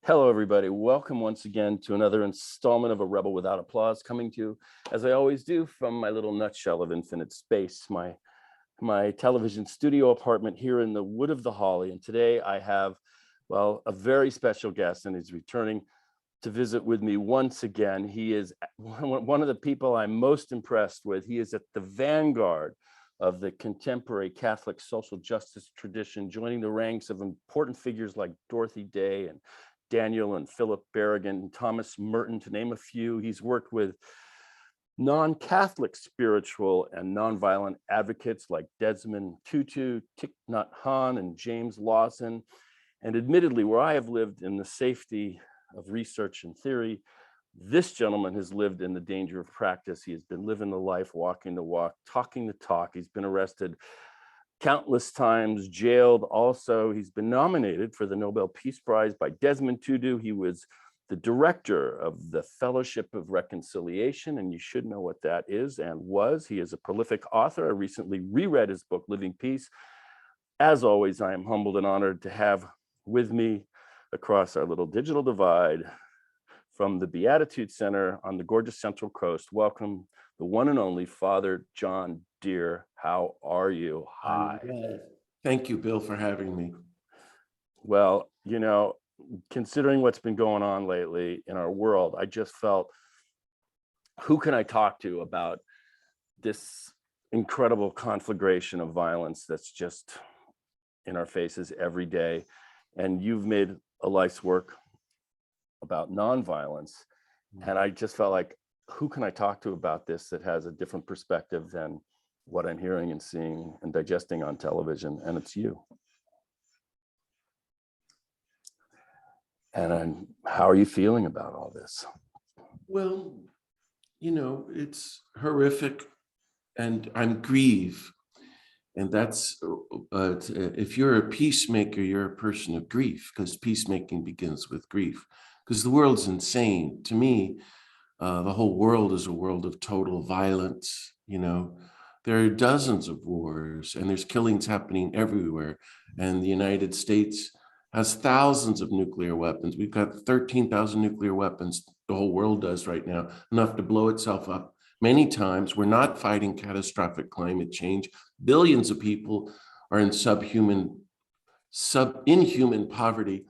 Hello, everybody. Welcome once again to another installment of A Rebel Without Applause, coming to you, as I always do, from my little nutshell of infinite space, my television studio apartment here in the Wood of the Holly. And today I have, well, a very special guest, and he's returning to visit with me once again. He is one of the people I'm most impressed with. He is at the vanguard of the contemporary Catholic social justice tradition, joining the ranks of important figures like Dorothy Day and Daniel and Philip Berrigan, Thomas Merton, to name a few. He's worked with non-Catholic spiritual and nonviolent advocates like Desmond Tutu, Thich Nhat Hanh, and James Lawson. And admittedly, where I have lived in the safety of research and theory, this gentleman has lived in the danger of practice. He has been living the life, walking the walk, talking the talk. He's been arrested countless times, jailed. Also, he's been nominated for the Nobel Peace Prize by Desmond Tutu. He was the director of the Fellowship of Reconciliation, and you should know what that is and was. He is a prolific author. I recently reread his book, Living Peace. As always, I am humbled and honored to have with me across our little digital divide from the Beatitude Center on the gorgeous Central Coast. Welcome, the one and only Father John Deere. How are you? Hi. Thank you, Bill, for having me. Well, you know, considering what's been going on lately in our world, I just felt, who can I talk to about this incredible conflagration of violence that's just in our faces every day? And you've made a life's work about nonviolence. And I just felt like, who can I talk to about this that has a different perspective than what I'm hearing and seeing and digesting on television? And it's you. And how are you feeling about all this? Well, you know, it's horrific, and I'm grieved. And that's, if you're a peacemaker, you're a person of grief, because peacemaking begins with grief. Because the world's insane. To me, the whole world is a world of total violence. You know, there are dozens of wars, and there's killings happening everywhere. And the United States has thousands of nuclear weapons. We've got 13,000 nuclear weapons. The whole world does right now, enough to blow itself up many times. We're not fighting catastrophic climate change. Billions of people are in inhuman poverty,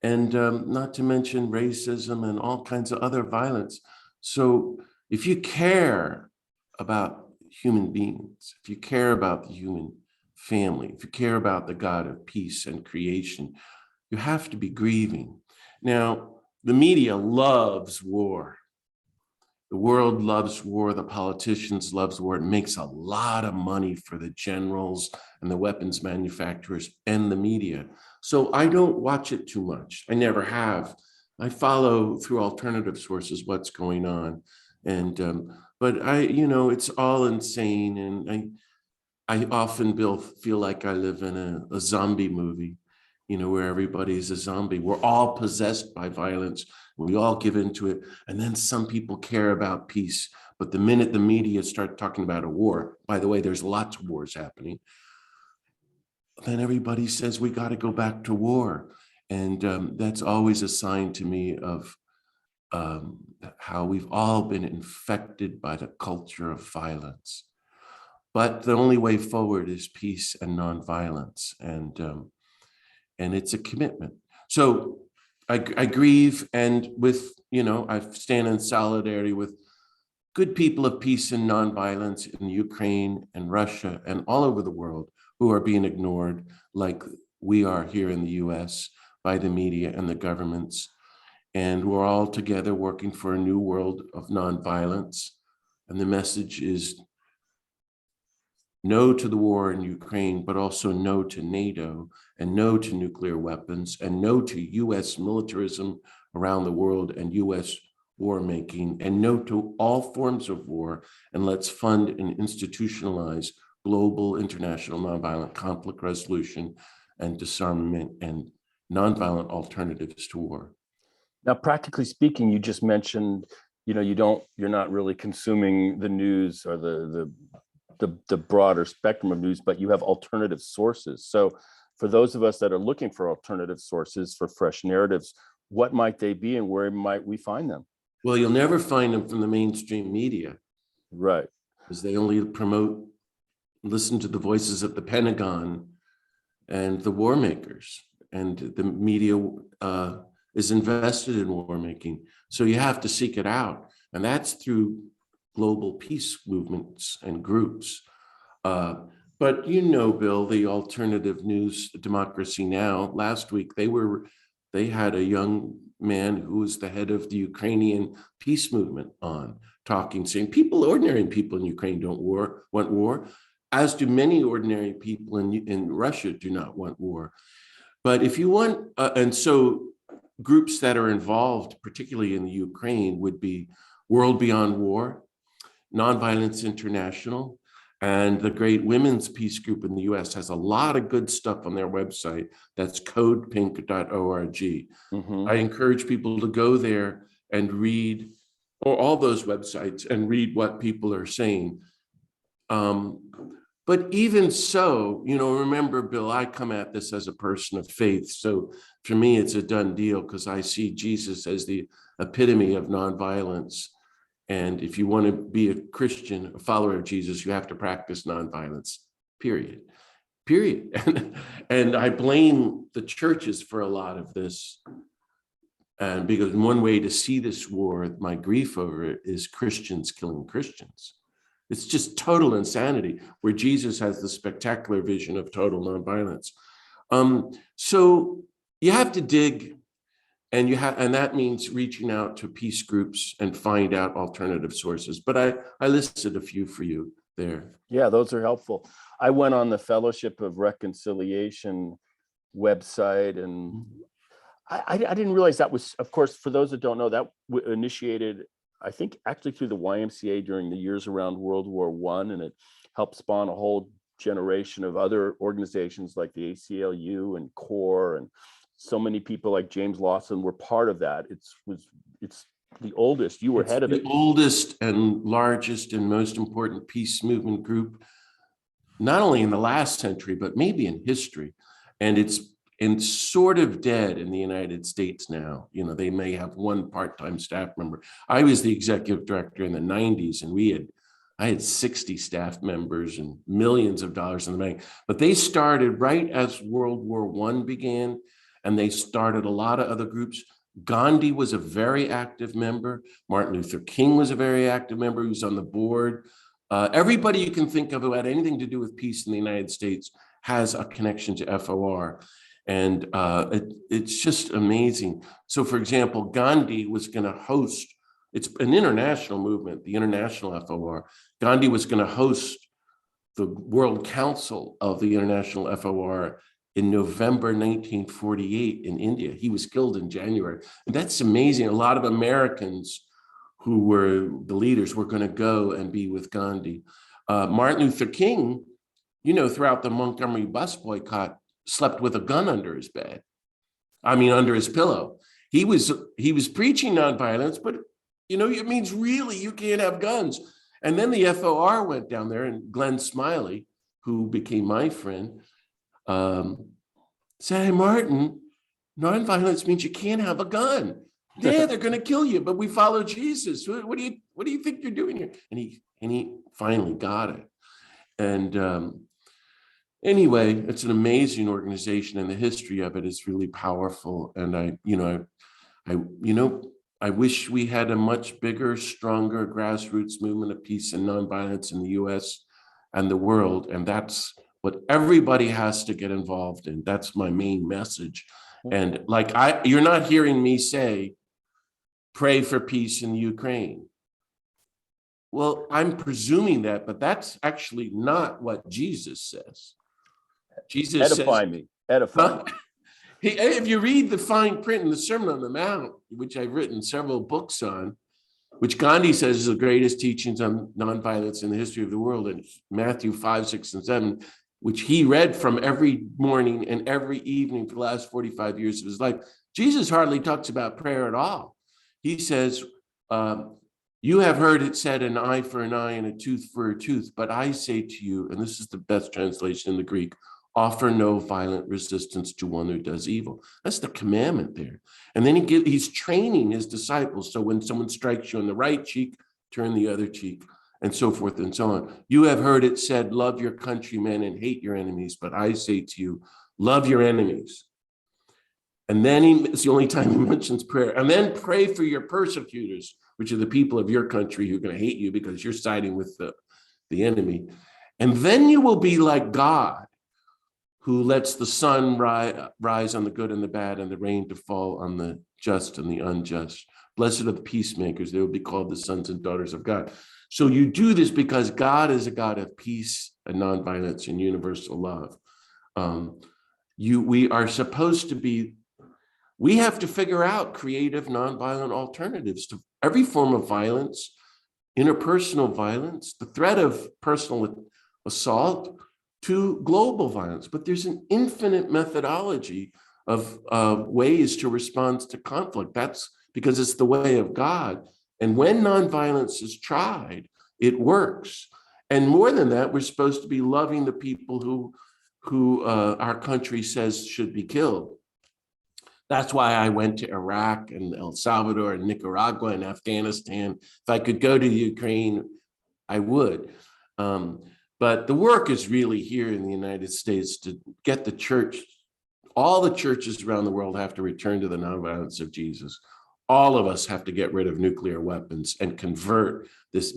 and not to mention racism and all kinds of other violence. So if you care about human beings, if you care about the human family, if you care about the God of peace and creation, you have to be grieving. Now, the media loves war. The world loves war. The politicians loves war. It makes a lot of money for the generals and the weapons manufacturers and the media. So I don't watch it too much. I never have. I follow through alternative sources what's going on. And but it's all insane. And I often, Bill, feel like I live in a zombie movie, where everybody's a zombie. We're all possessed by violence. We all give into it. And then some people care about peace. But the minute the media start talking about a war, by the way, there's lots of wars happening, then everybody says we got to go back to war. And that's always a sign to me of how we've all been infected by the culture of violence. But the only way forward is peace and nonviolence. And it's a commitment. So I grieve, and I stand in solidarity with good people of peace and nonviolence in Ukraine and Russia and all over the world who are being ignored, like we are here in the US by the media and the governments. And we're all together working for a new world of nonviolence. And the message is no to the war in Ukraine, but also no to NATO, and no to nuclear weapons, and no to US militarism around the world and US war making, and no to all forms of war. And let's fund and institutionalize global international nonviolent conflict resolution and disarmament and nonviolent alternatives to war. Now, practically speaking, you just mentioned, you're not really consuming the news or the broader spectrum of news, but you have alternative sources. So for those of us that are looking for alternative sources, for fresh narratives, what might they be and where might we find them? Well, you'll never find them from the mainstream media, Right. because they only promote, listen to the voices of the Pentagon and the war makers, and the media is invested in war making. So you have to seek it out, and that's through global peace movements and groups. But you know, Bill, the alternative news, Democracy Now! Last week they had a young man who was the head of the Ukrainian peace movement on, talking, saying ordinary people in Ukraine don't want war, as do many ordinary people in Russia do not want war. But if you want, and so groups that are involved, particularly in the Ukraine, would be World Beyond War, Nonviolence International, and the Great Women's Peace Group in the US has a lot of good stuff on their website. That's codepink.org. Mm-hmm. I encourage people to go there and read, or all those websites, and read what people are saying. But even so, remember, Bill, I come at this as a person of faith. So for me, it's a done deal, because I see Jesus as the epitome of nonviolence. And if you want to be a Christian, a follower of Jesus, you have to practice nonviolence, period. And I blame the churches for a lot of this. And because one way to see this war, my grief over it, is Christians killing Christians. It's just total insanity, where Jesus has the spectacular vision of total nonviolence. So you have to dig, and that means reaching out to peace groups and find out alternative sources. But I listed a few for you there. Yeah, those are helpful. I went on the Fellowship of Reconciliation website, and I didn't realize that was, of course, for those that don't know, that initiated, I think, actually through the YMCA during the years around World War I, and it helped spawn a whole generation of other organizations like the ACLU and CORE, and so many people like James Lawson were part of that. It's the oldest. You were head of it. The oldest and largest and most important peace movement group, not only in the last century, but maybe in history. And it's sort of dead in the United States now. They may have one part-time staff member. I was the executive director in the 90s, and I had 60 staff members and millions of dollars in the bank. But they started right as World War I began, and they started a lot of other groups. Gandhi was a very active member. Martin Luther King was a very active member. He was on the board. Everybody you can think of who had anything to do with peace in the United States has a connection to FOR. And it's just amazing. So, for example, Gandhi was going to host, it's an international movement, the International FOR. Gandhi was going to host the World Council of the International FOR in November 1948 in India. He was killed in January. And that's amazing. A lot of Americans who were the leaders were going to go and be with Gandhi. Martin Luther King, throughout the Montgomery bus boycott, slept with a gun under his bed. Under his pillow. He was preaching nonviolence, but it means really you can't have guns. And then the FOR went down there, and Glenn Smiley, who became my friend, said, "Hey, Martin, nonviolence means you can't have a gun. Yeah, they're going to kill you, but we follow Jesus. What do you think you're doing here?" And he finally got it. And anyway, it's an amazing organization, and the history of it is really powerful. And I wish we had a much bigger, stronger grassroots movement of peace and nonviolence in the US and the world. And that's what everybody has to get involved in. That's my main message. And you're not hearing me say, pray for peace in Ukraine. Well, I'm presuming that, but that's actually not what Jesus says. Jesus Edify me. If you read the fine print in the Sermon on the Mount, which I've written several books on, which Gandhi says is the greatest teachings on nonviolence in the history of the world, and Matthew 5, 6, and 7, which he read from every morning and every evening for the last 45 years of his life, Jesus hardly talks about prayer at all. He says, you have heard it said, an eye for an eye and a tooth for a tooth, but I say to you, and this is the best translation in the Greek, offer no violent resistance to one who does evil. That's the commandment there. And then he's training his disciples. So when someone strikes you on the right cheek, turn the other cheek, and so forth and so on. You have heard it said, love your countrymen and hate your enemies. But I say to you, love your enemies. And then it's the only time he mentions prayer. And then pray for your persecutors, which are the people of your country who are going to hate you because you're siding with the enemy. And then you will be like God, who lets the sun rise on the good and the bad, and the rain to fall on the just and the unjust. Blessed are the peacemakers, they will be called the sons and daughters of God. So you do this because God is a God of peace and nonviolence and universal love. We are supposed to be, we have to figure out creative nonviolent alternatives to every form of violence, interpersonal violence, the threat of personal assault, to global violence. But there's an infinite methodology of ways to respond to conflict. That's because it's the way of God. And when nonviolence is tried, it works. And more than that, we're supposed to be loving the people who our country says should be killed. That's why I went to Iraq and El Salvador and Nicaragua and Afghanistan. If I could go to Ukraine, I would. But the work is really here in the United States to get the church, all the churches around the world have to return to the nonviolence of Jesus. All of us have to get rid of nuclear weapons and convert this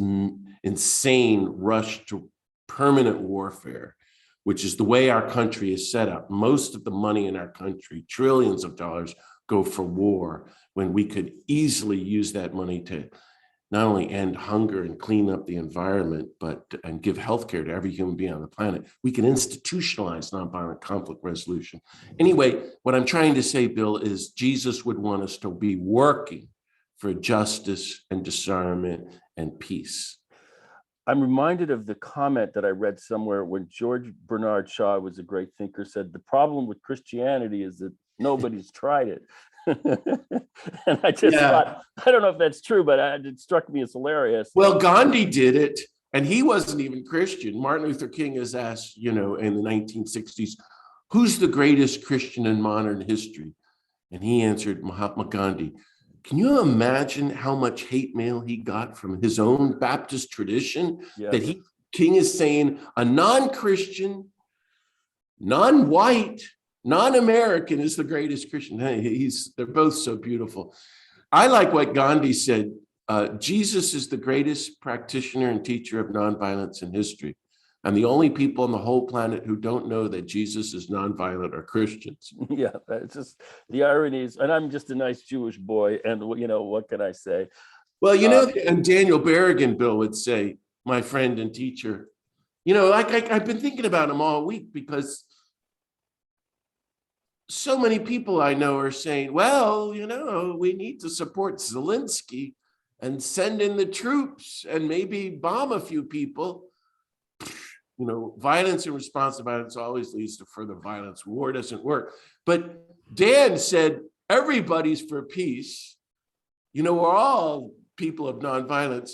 insane rush to permanent warfare, which is the way our country is set up. Most of the money in our country, trillions of dollars, go for war, when we could easily use that money to not only end hunger and clean up the environment, and give healthcare to every human being on the planet. We can institutionalize nonviolent conflict resolution. Anyway, what I'm trying to say, Bill, is Jesus would want us to be working for justice and disarmament and peace. I'm reminded of the comment that I read somewhere when George Bernard Shaw, was a great thinker, said, the problem with Christianity is that nobody's tried it. And I just thought, I don't know if that's true, but it struck me as hilarious. Well, Gandhi did it, and he wasn't even Christian. Martin Luther King is asked, in the 1960s, who's the greatest Christian in modern history? And he answered, Mahatma Gandhi. Can you imagine how much hate mail he got from his own Baptist tradition? Yes. That King is saying a non-Christian, non-white, non-American is the greatest Christian. Hey, they're both so beautiful. I like what Gandhi said. Jesus is the greatest practitioner and teacher of nonviolence in history. And the only people on the whole planet who don't know that Jesus is nonviolent are Christians. Yeah, it's just the ironies. And I'm just a nice Jewish boy. And, what can I say? Well, and Daniel Berrigan, Bill, would say, my friend and teacher, I've been thinking about him all week, because so many people I know are saying, well, we need to support Zelensky and send in the troops and maybe bomb a few people. Violence in response to violence always leads to further violence. War doesn't work. But Dan said, everybody's for peace. We're all people of nonviolence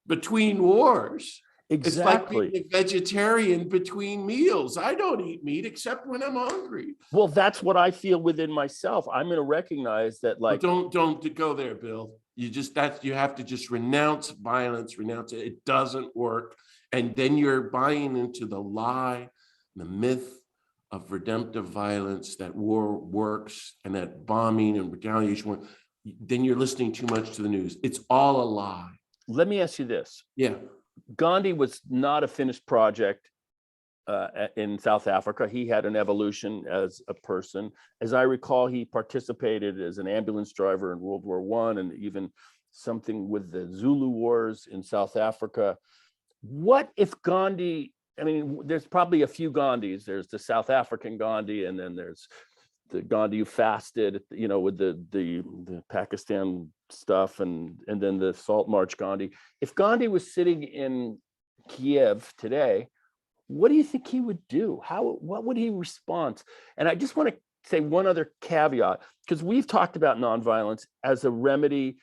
between wars. Exactly. It's like being a vegetarian between meals. I don't eat meat except when I'm hungry. Well, that's what I feel within myself. I'm going to recognize that, like, don't go there, Bill. You have to just renounce violence, renounce it. It doesn't work. And then you're buying into the lie, the myth of redemptive violence, that war works and that bombing and retaliation. Then you're listening too much to the news. It's all a lie. Let me ask you this. Yeah. Gandhi was not a finished project in South Africa. He had an evolution as a person. As I recall, he participated as an ambulance driver in World War I, and even something with the Zulu Wars in South Africa. What if Gandhi, there's probably a few Gandhis. There's the South African Gandhi, and then there's the Gandhi who fasted, with the Pakistan stuff, and then the Salt March Gandhi. If Gandhi was sitting in Kiev today, what do you think he would do? What would he respond? And I just want to say one other caveat, because we've talked about nonviolence as a remedy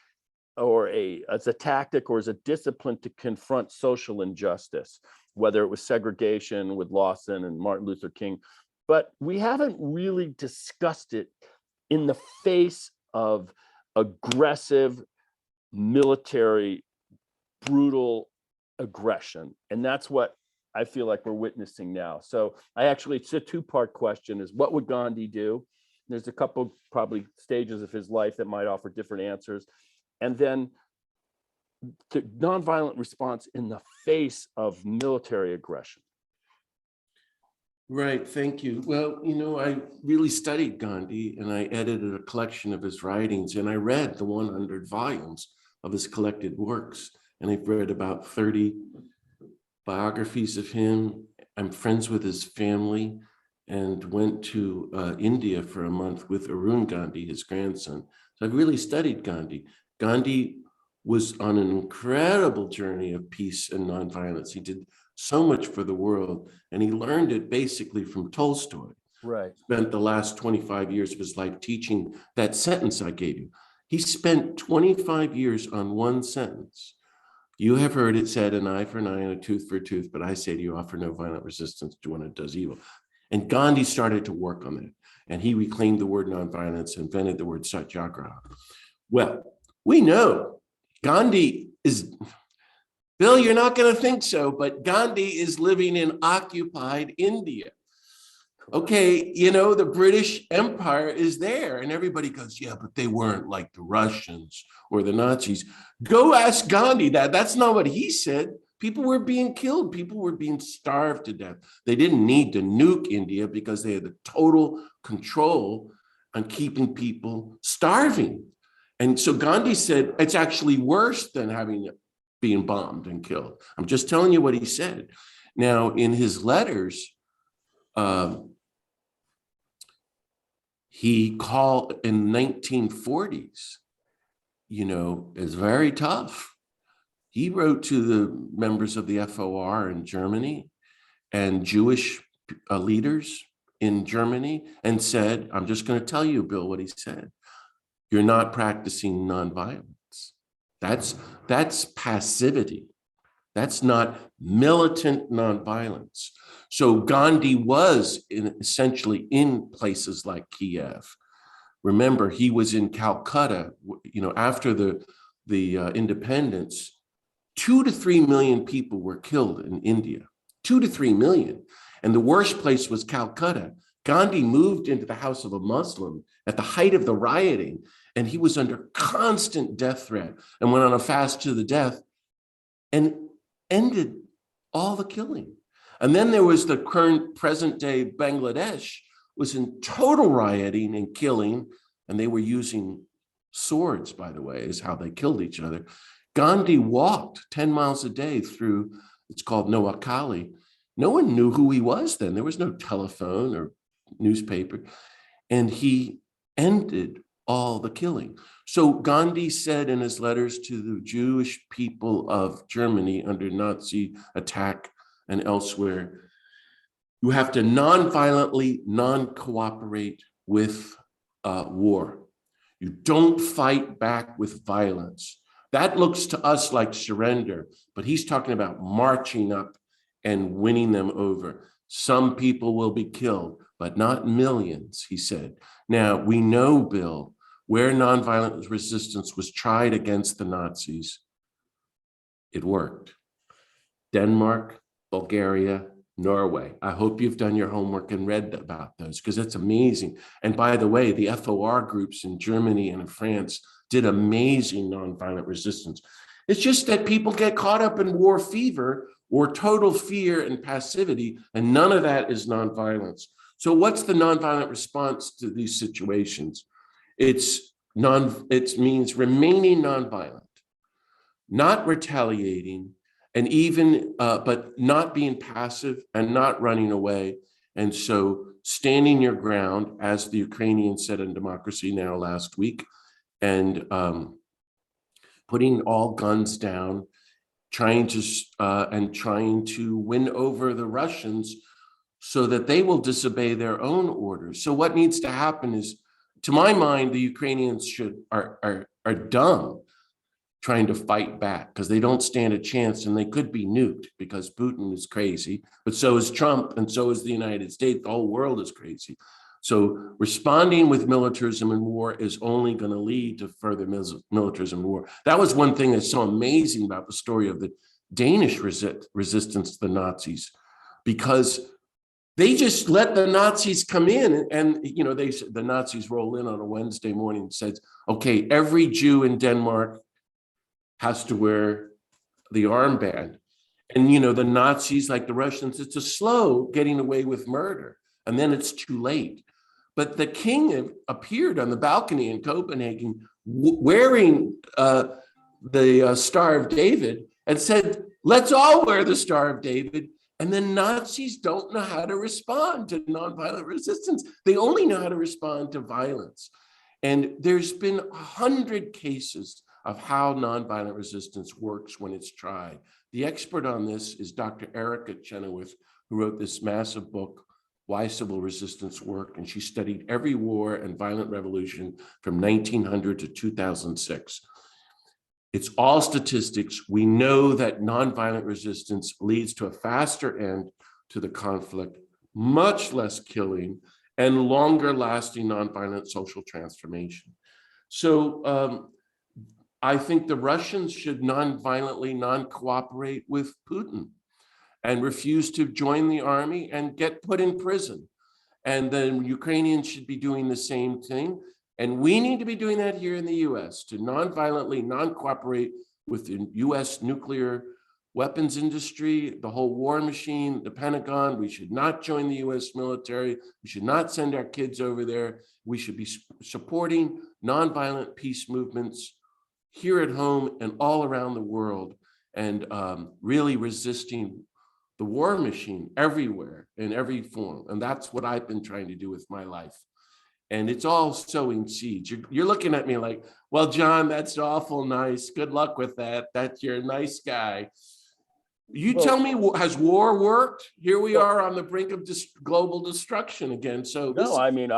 or as a tactic or as a discipline to confront social injustice. whether it was segregation with Lawson and Martin Luther King, but we haven't really discussed it in the face of aggressive military, brutal aggression. And that's what I feel like we're witnessing now. So it's a two-part question: is what would Gandhi do? There's a couple probably stages of his life that might offer different answers. And then the nonviolent response in the face of military aggression. Right, thank you. Well, I really studied Gandhi, and I edited a collection of his writings, and I read the 100 volumes of his collected works, and I've read about 30 biographies of him. I'm friends with his family and went to India for a month with Arun Gandhi, his grandson. So I've really studied Gandhi. Gandhi was on an incredible journey of peace and nonviolence. He did so much for the world, and he learned it basically from Tolstoy. Right. Spent the last 25 years of his life teaching that sentence I gave you. He spent 25 years on one sentence. You have heard it said, an eye for an eye and a tooth for a tooth, but I say to you, offer no violent resistance to one that does evil. And Gandhi started to work on that, and he reclaimed the word nonviolence, invented the word satyagraha. Well, we know Gandhi is, Bill, you're not going to think so, but Gandhi is living in occupied India. Okay, the British Empire is there, and everybody goes, yeah, but they weren't like the Russians or the Nazis. Go ask Gandhi that. That's not what he said. People were being killed. People were being starved to death. They didn't need to nuke India because they had the total control on keeping people starving. And so Gandhi said, it's actually worse than being bombed and killed. I'm just telling you what he said. Now, in his letters, he called in 1940s, is very tough. He wrote to the members of the FOR in Germany and Jewish leaders in Germany and said, I'm just going to tell you, Bill, what he said. You're not practicing nonviolence. That's passivity. That's not militant nonviolence. So Gandhi was essentially in places like Kiev. Remember, he was in Calcutta, after the independence. 2 to 3 million people were killed in India, 2 to 3 million. And the worst place was Calcutta. Gandhi moved into the house of a Muslim at the height of the rioting, and he was under constant death threat and went on a fast to the death and ended all the killing. And then there was the current present day Bangladesh was in total rioting and killing, and they were using swords, by the way, is how they killed each other. Gandhi walked 10 miles a day through, it's called Noakhali. No one knew who he was then. There was no telephone or newspaper. And he ended all the killing. So Gandhi said in his letters to the Jewish people of Germany under Nazi attack and elsewhere, you have to non-violently, non-cooperate with war. You don't fight back with violence. That looks to us like surrender, but he's talking about marching up and winning them over. Some people will be killed, but not millions, he said. Now, we know, Bill, where nonviolent resistance was tried against the Nazis, it worked. Denmark, Bulgaria, Norway. I hope you've done your homework and read about those, because it's amazing. And by the way, the FOR groups in Germany and in France did amazing nonviolent resistance. It's just that people get caught up in war fever or total fear and passivity, and none of that is nonviolence. So what's the nonviolent response to these situations? It means remaining nonviolent, not retaliating, and even, but not being passive and not running away. And so standing your ground, as the Ukrainians said in Democracy Now! Last week, and putting all guns down, trying to win over the Russians so that they will disobey their own orders. So what needs to happen is, to my mind, the Ukrainians are dumb. trying to fight back because they don't stand a chance and they could be nuked because Putin is crazy, but so is Trump and so is the United States. The whole world is crazy. So responding with militarism and war is only going to lead to further militarism and war. That was one thing that's so amazing about the story of the Danish resistance to the Nazis, because they just let the Nazis come in, and the Nazis roll in on a Wednesday morning and says, okay, every Jew in Denmark has to wear the armband. And the Nazis, like the Russians, it's a slow getting away with murder, and then it's too late. But the king appeared on the balcony in Copenhagen wearing the Star of David and said, let's all wear the Star of David. And then Nazis don't know how to respond to nonviolent resistance. They only know how to respond to violence. And there's been 100 cases of how nonviolent resistance works when it's tried. The expert on this is Dr. Erica Chenoweth, who wrote this massive book, Why Civil Resistance Worked, and she studied every war and violent revolution from 1900 to 2006. It's all statistics. We know that nonviolent resistance leads to a faster end to the conflict, much less killing, and longer lasting nonviolent social transformation. So I think the Russians should non-violently non-cooperate with Putin and refuse to join the army and get put in prison. And then Ukrainians should be doing the same thing. And we need to be doing that here in the US, to non-violently non-cooperate with the US nuclear weapons industry, the whole war machine, the Pentagon. We should not join the US military. We should not send our kids over there. We should be supporting non-violent peace movements here at home and all around the world, and really resisting the war machine everywhere in every form. And that's what I've been trying to do with my life. And it's all sowing seeds. You're looking at me like, well, John, that's awful nice. Good luck with that. You're a nice guy. Tell me, has war worked? Here we are on the brink of global destruction again. So no, I mean,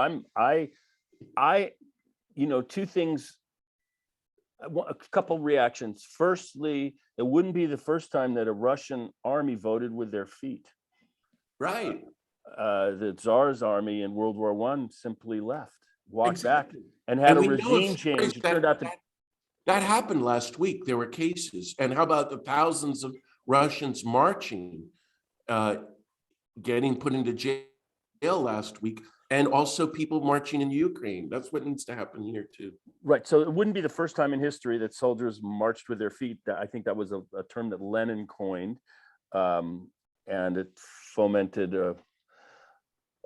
two things. A couple reactions. Firstly, it wouldn't be the first time that a Russian army voted with their feet. Right. The Tsar's army in World War I simply walked Exactly. back, and had a regime change. It turned out that happened last week. There were cases. And how about the thousands of Russians marching, getting put into jail last week, and also people marching in Ukraine? That's what needs to happen here too. Right. So it wouldn't be the first time in history that soldiers marched with their feet. I think that was a term that Lenin coined, and it fomented a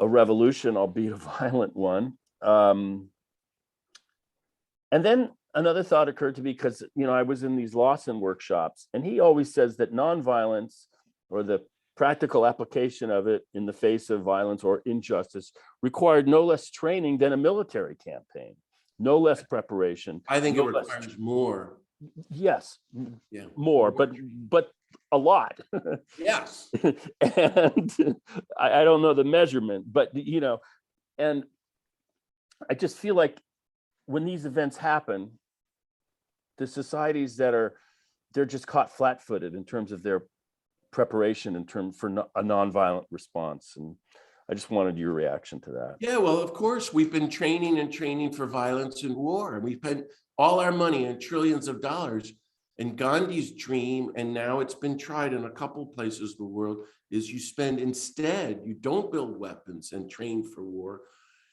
revolution, albeit a violent one. And then another thought occurred to me, because I was in these Lawson workshops, and he always says that nonviolence, or the practical application of it in the face of violence or injustice, required no less training than a military campaign, no less preparation. I think it requires more. Yes, yeah, more, but a lot. Yes. And I don't know the measurement, but and I just feel like when these events happen, the societies they're just caught flat-footed in terms of their preparation for a nonviolent response. And I just wanted your reaction to that. Yeah, well, of course, we've been training for violence and war, and we've spent all our money and trillions of dollars. And Gandhi's dream, and now it's been tried in a couple places in the world, is you don't build weapons and train for war.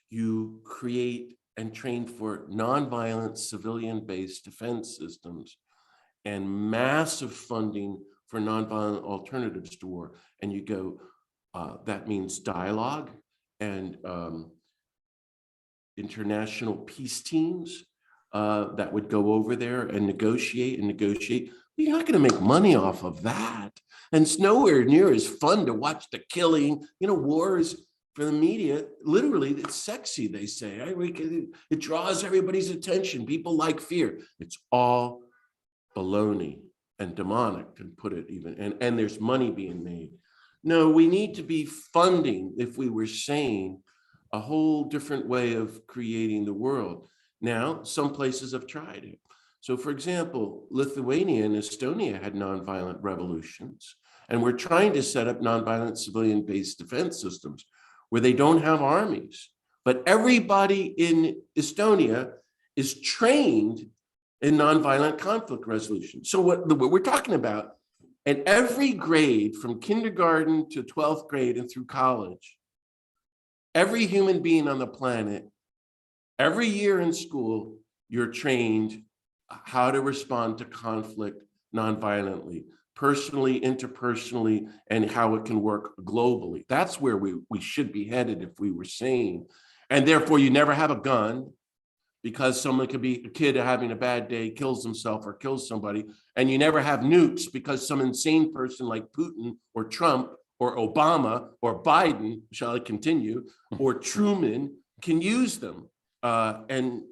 You create and train for nonviolent civilian-based defense systems and massive funding for nonviolent alternatives to war. And you go, that means dialogue and international peace teams that would go over there and negotiate. You're not going to make money off of that. And it's nowhere near as fun to watch the killing. Wars for the media, literally, it's sexy, they say. It draws everybody's attention. People like fear. It's all baloney and demonic, to put it even. And there's money being made. No, we need to be funding, if we were sane, a whole different way of creating the world. Now, some places have tried it. So for example, Lithuania and Estonia had nonviolent revolutions, and we're trying to set up nonviolent civilian-based defense systems where they don't have armies. But everybody in Estonia is trained in nonviolent conflict resolution. So what we're talking about, at every grade from kindergarten to 12th grade and through college, every human being on the planet, every year in school, you're trained how to respond to conflict nonviolently, personally, interpersonally, and how it can work globally. That's where we should be headed if we were sane. And therefore, you never have a gun, because someone could be a kid having a bad day, kills himself or kills somebody. And you never have nukes because some insane person like Putin or Trump or Obama or Biden, shall I continue, or Truman can use them. And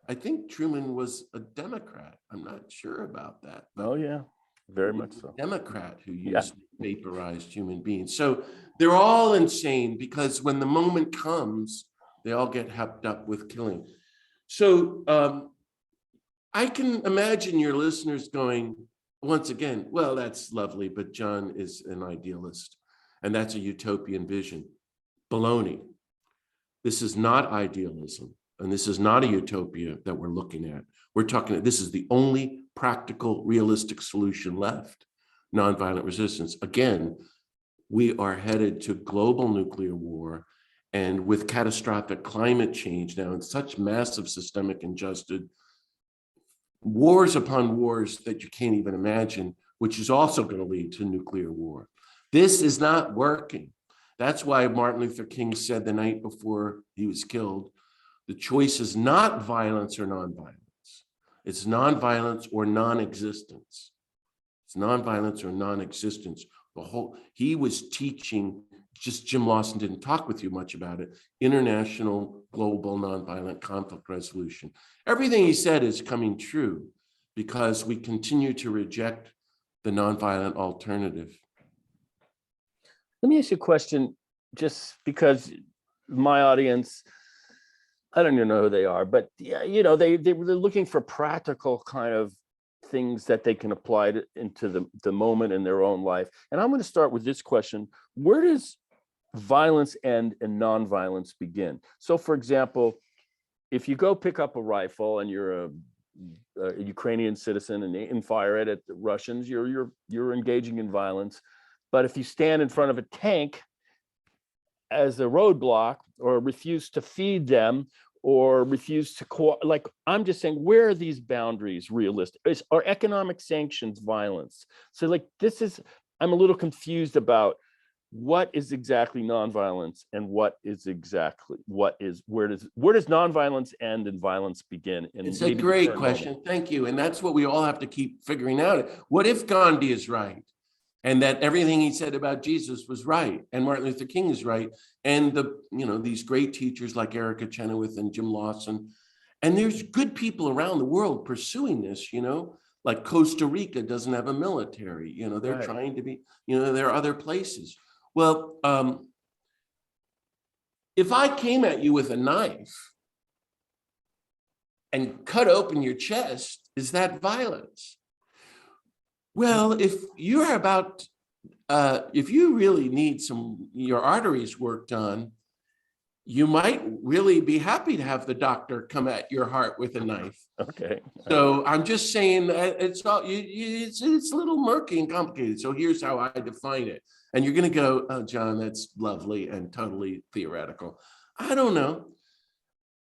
I think Truman was a Democrat. I'm not sure about that. Oh yeah, very much so. Democrat who used vaporized human beings. So they're all insane, because when the moment comes, they all get hepped up with killing. So I can imagine your listeners going, once again, well, that's lovely, but John is an idealist, and that's a utopian vision. Baloney. This is not idealism, and this is not a utopia that we're looking at. We're talking, this is the only practical, realistic solution left, nonviolent resistance. Again, we are headed to global nuclear war. And with catastrophic climate change now and such massive systemic injustice, wars upon wars that you can't even imagine, which is also going to lead to nuclear war. This is not working. That's why Martin Luther King said the night before he was killed, the choice is not violence or nonviolence. It's nonviolence or non-existence. It's nonviolence or non-existence. He was teaching, just Jim Lawson didn't talk with you much about it, international, global, nonviolent conflict resolution. Everything he said is coming true because we continue to reject the nonviolent alternative. Let me ask you a question, just because my audience, I don't even know who they are, but yeah, you know, they're looking for practical kind of things that they can apply into the moment in their own life. And I'm going to start with this question: where does violence end and nonviolence begin? So, for example, if you go pick up a rifle and you're a Ukrainian citizen and fire it at the Russians, you're engaging in violence. But if you stand in front of a tank as a roadblock, or refuse to feed them, or refuse to like, I'm just saying, where are these boundaries realistic? Are economic sanctions violence? So like, I'm a little confused about what is exactly nonviolence and where does nonviolence end and violence begin? It's a great question. Moment. Thank you. And that's what we all have to keep figuring out. What if Gandhi is right? And that everything he said about Jesus was right, and Martin Luther King is right, and these great teachers like Erica Chenoweth and Jim Lawson, and there's good people around the world pursuing this. Like Costa Rica doesn't have a military. They're right. Trying to be. There are other places. Well, if I came at you with a knife and cut open your chest, is that violence? Well, if you really need your arteries worked on, you might really be happy to have the doctor come at your heart with a knife. Okay. So I'm just saying that it's a little murky and complicated. So here's how I define it. And you're going to go, oh, John, that's lovely and totally theoretical. I don't know.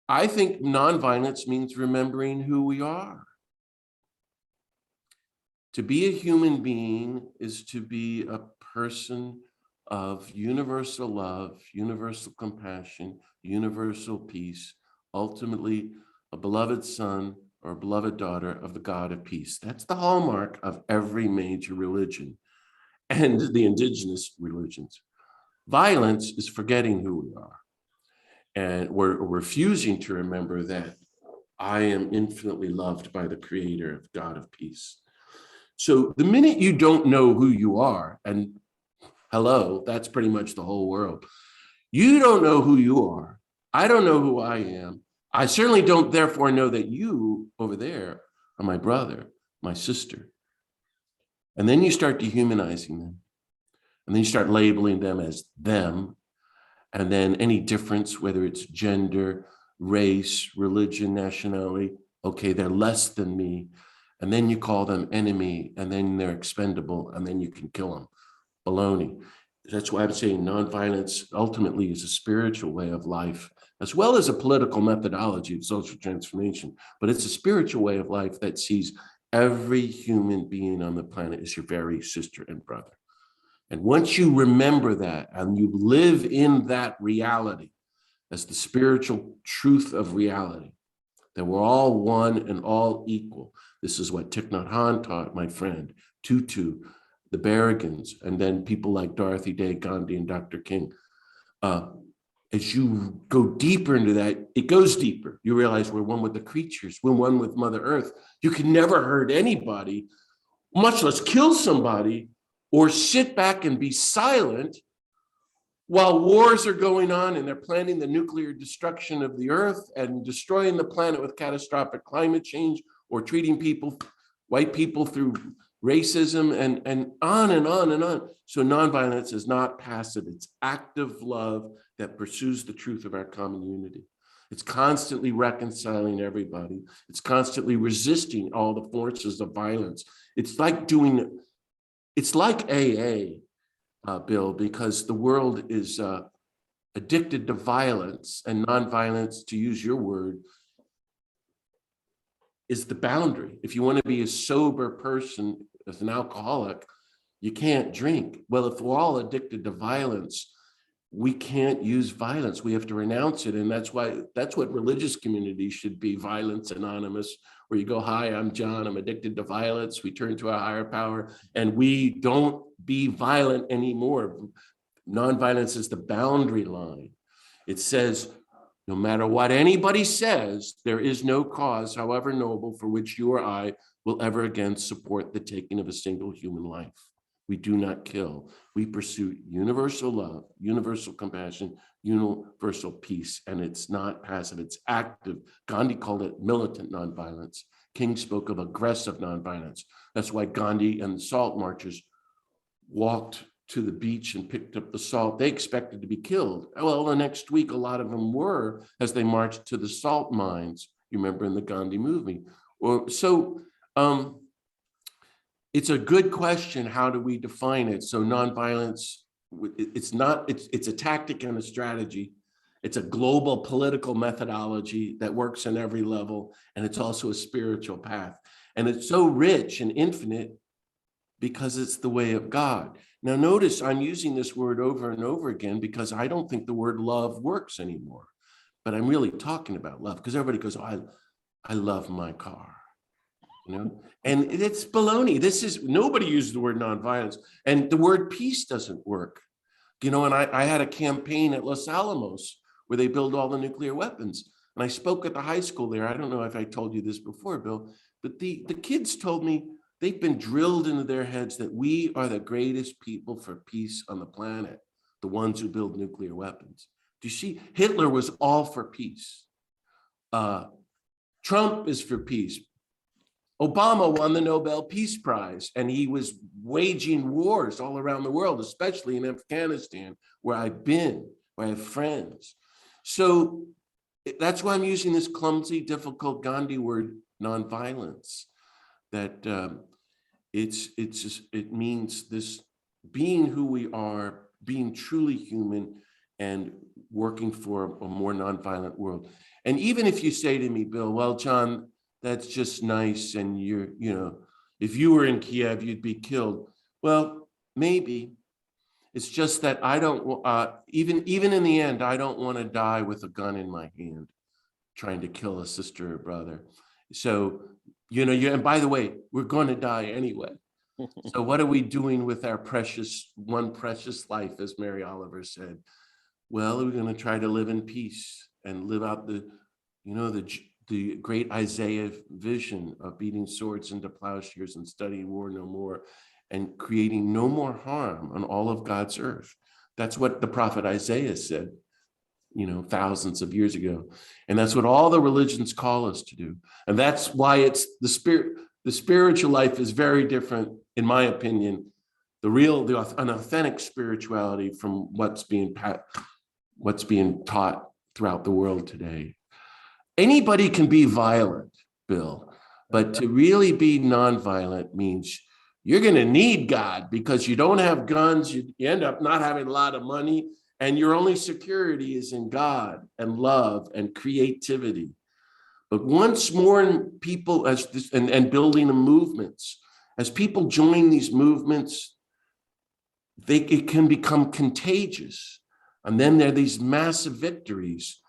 I think nonviolence means remembering who we are. To be a human being is to be a person of universal love, universal compassion, universal peace, ultimately a beloved son or a beloved daughter of the God of peace. That's the hallmark of every major religion and the indigenous religions. Violence is forgetting who we are. And we're refusing to remember that I am infinitely loved by the creator of God of peace. So the minute you don't know who you are, and hello, that's pretty much the whole world. You don't know who you are. I don't know who I am. I certainly don't therefore know that you over there or my brother, my sister. And then you start dehumanizing them. And then you start labeling them as them. And then any difference, whether it's gender, race, religion, nationality, okay, they're less than me. And then you call them enemy, and then they're expendable, and then you can kill them. Baloney. That's why I'm saying nonviolence ultimately is a spiritual way of life, as well as a political methodology of social transformation. But it's a spiritual way of life that sees every human being on the planet as your very sister and brother. And once you remember that and you live in that reality as the spiritual truth of reality, that we're all one and all equal. This is what Thich Nhat Hanh taught, my friend, Tutu, the Berrigans, and then people like Dorothy Day, Gandhi, and Dr. King. As you go deeper into that, it goes deeper. You realize we're one with the creatures, we're one with Mother Earth. You can never hurt anybody, much less kill somebody, or sit back and be silent while wars are going on and they're planning the nuclear destruction of the earth and destroying the planet with catastrophic climate change, or treating people, white people, through racism, and on and on and on. So nonviolence is not passive, it's active love that pursues the truth of our common unity. It's constantly reconciling everybody. It's constantly resisting all the forces of violence. It's like AA, Bill, because the world is addicted to violence, and nonviolence, to use your word, is the boundary. If you want to be a sober person as an alcoholic, you can't drink. Well, if we're all addicted to violence, we can't use violence. We have to renounce it. And that's what religious communities should be, Violence Anonymous, where you go, hi, I'm John, I'm addicted to violence. We turn to a higher power and we don't be violent anymore. Nonviolence is the boundary line. It says, no matter what anybody says, there is no cause, however noble, for which you or I will ever again support the taking of a single human life. We do not kill. We pursue universal love, universal compassion, universal peace, and it's not passive, it's active. Gandhi called it militant nonviolence. King spoke of aggressive nonviolence. That's why Gandhi and the salt marchers walked to the beach and picked up the salt. They expected to be killed. Well, the next week, a lot of them were, as they marched to the salt mines, you remember, in the Gandhi movement. It's a good question. How do we define it? So nonviolence, it's a tactic and a strategy. It's a global political methodology that works on every level. And it's also a spiritual path. And it's so rich and infinite because it's the way of God. Now, notice I'm using this word over and over again because I don't think the word love works anymore. But I'm really talking about love, because everybody goes, oh, I love my car. You know, and it's baloney. Nobody uses the word nonviolence, and the word peace doesn't work. You know, and I had a campaign at Los Alamos where they build all the nuclear weapons. And I spoke at the high school there. I don't know if I told you this before, Bill, but the kids told me they've been drilled into their heads that we are the greatest people for peace on the planet, the ones who build nuclear weapons. Do you see? Hitler was all for peace. Trump is for peace. Obama won the Nobel Peace Prize, and he was waging wars all around the world, especially in Afghanistan, where I've been, where I have friends. So that's why I'm using this clumsy, difficult Gandhi word, nonviolence. That it means this being who we are, being truly human, and working for a more nonviolent world. And even if you say to me, Bill, well, John, that's just nice, and if you were in Kiev, you'd be killed. Well, maybe. It's just that I don't, even in the end, I don't want to die with a gun in my hand, trying to kill a sister or brother. So, and by the way, we're going to die anyway. So what are we doing with our one precious life, as Mary Oliver said? Well, we're going to try to live in peace and live out the great Isaiah vision of beating swords into plowshares and studying war no more, and creating no more harm on all of God's earth. That's what the prophet Isaiah said. thousands of years ago. And that's what all the religions call us to do. And that's why it's the spiritual life is very different, in my opinion, an authentic spirituality from what's being taught throughout the world today. Anybody can be violent, Bill, but to really be nonviolent means you're going to need God, because you don't have guns, you end up not having a lot of money, and your only security is in God and love and creativity. But once more people and building the movements, as people join these movements, it can become contagious. And then there are these massive victories,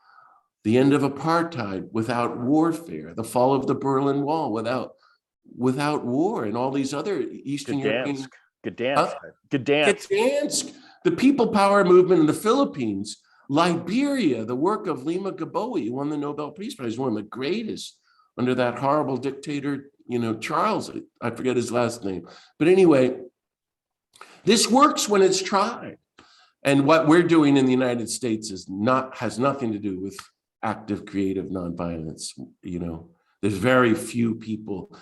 the end of apartheid without warfare, the fall of the Berlin Wall without war, and all these other Eastern European. Gdansk, the people power movement in the Philippines, Liberia, the work of Lima Gaboe, who won the Nobel Peace Prize, one of the greatest under that horrible dictator, Charles, I forget his last name. But anyway, this works when it's tried. And what we're doing in the United States has nothing to do with active, creative nonviolence. There's very few people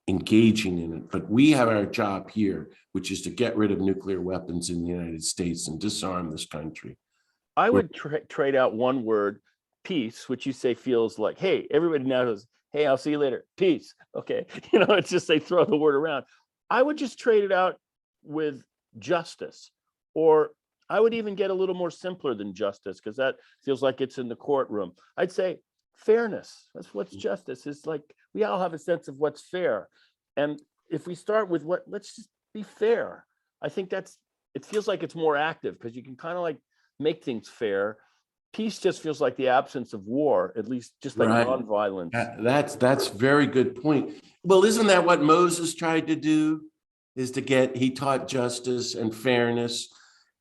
engaging in it, but we have our job here, which is to get rid of nuclear weapons in the United States and disarm this country. I would trade out one word, peace, which you say feels like, hey, everybody now goes, hey, I'll see you later, peace. Okay, it's just they throw the word around. I would just trade it out with justice, or I would even get a little more simpler than justice, because that feels like it's in the courtroom. I'd say fairness. That's what's justice. It's like we all have a sense of what's fair. And if we start with let's just be fair. I think it feels like it's more active, because you can kind of like make things fair. Peace just feels like the absence of war, at least just like nonviolence. That's very good point. Well, isn't that what Moses tried to do? He taught justice and fairness.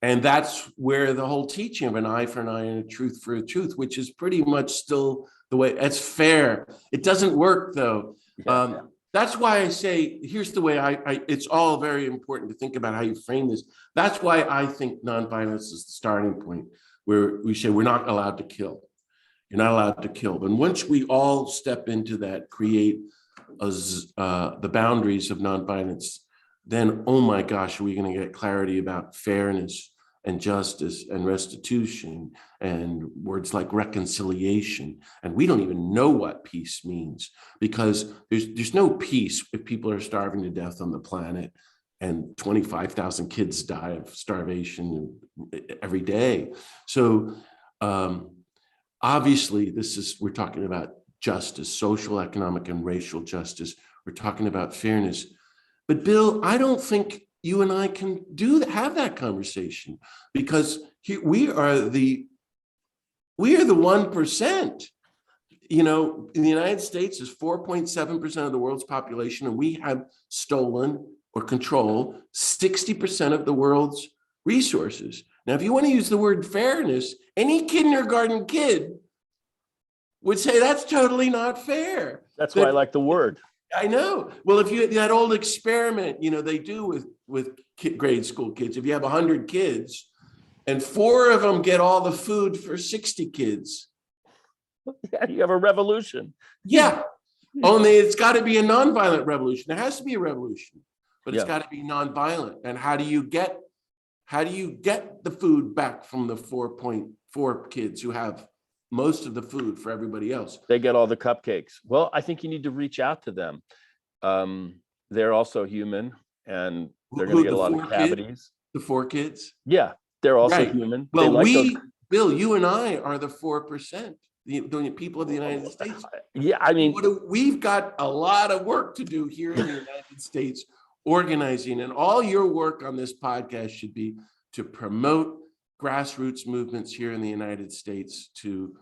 And that's where the whole teaching of an eye for an eye and a tooth for a tooth, which is pretty much still the way it's fair. It doesn't work though. That's why I say, here's the way it's all very important to think about how you frame this. That's why I think nonviolence is the starting point, where we say we're not allowed to kill. You're not allowed to kill. But once we all step into that, create the boundaries of nonviolence, then, oh my gosh, are we going to get clarity about fairness and justice and restitution and words like reconciliation. And we don't even know what peace means, because there's no peace if people are starving to death on the planet and 25,000 kids die of starvation every day. So obviously we're talking about justice, social, economic, and racial justice. We're talking about fairness. But Bill, I don't think you and I can have that conversation, because we are the 1%. In the United States is 4.7% of the world's population, and we have stolen or control 60% of the world's resources. Now, if you want to use the word fairness, any kindergarten kid would say that's totally not fair. That's why I like the word. I know. Well, if that old experiment, they do with grade school kids, if you have 100 kids and 4 of them get all the food for 60 kids. Yeah, you have a revolution. Yeah. Only it's got to be a nonviolent revolution. There has to be a revolution, but it's got to be nonviolent. And how do you get the food back from the 4.4 kids who have most of the food for everybody else? They get all the cupcakes. Well, I think you need to reach out to them. They're also human, and they're going to get a lot of cavities. The 4 kids? Yeah, they're also human. Well, Bill, you and I are the 4%, the people of the United States. Yeah, I mean, we've got a lot of work to do here in the United States, organizing, and all your work on this podcast should be to promote grassroots movements here in the United States, to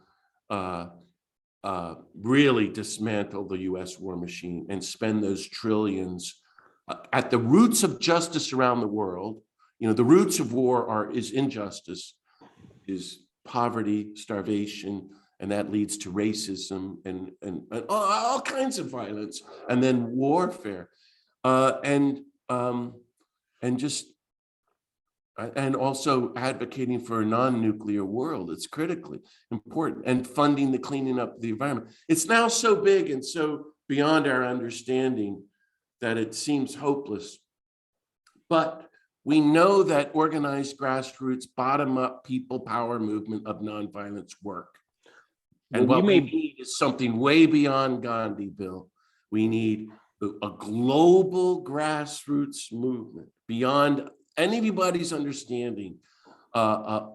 really dismantle the US war machine and spend those trillions at the roots of justice around the world. The roots of war is injustice, is poverty, starvation, and that leads to racism and all kinds of violence, and then warfare, and just And also advocating for a non-nuclear world. It's critically important, and funding the cleaning up of the environment. It's now so big and so beyond our understanding that it seems hopeless. But we know that organized grassroots, bottom-up people power movement of nonviolence work. And Well, what we need is something way beyond Gandhi, Bill. We need a global grassroots movement beyond anybody's understanding, a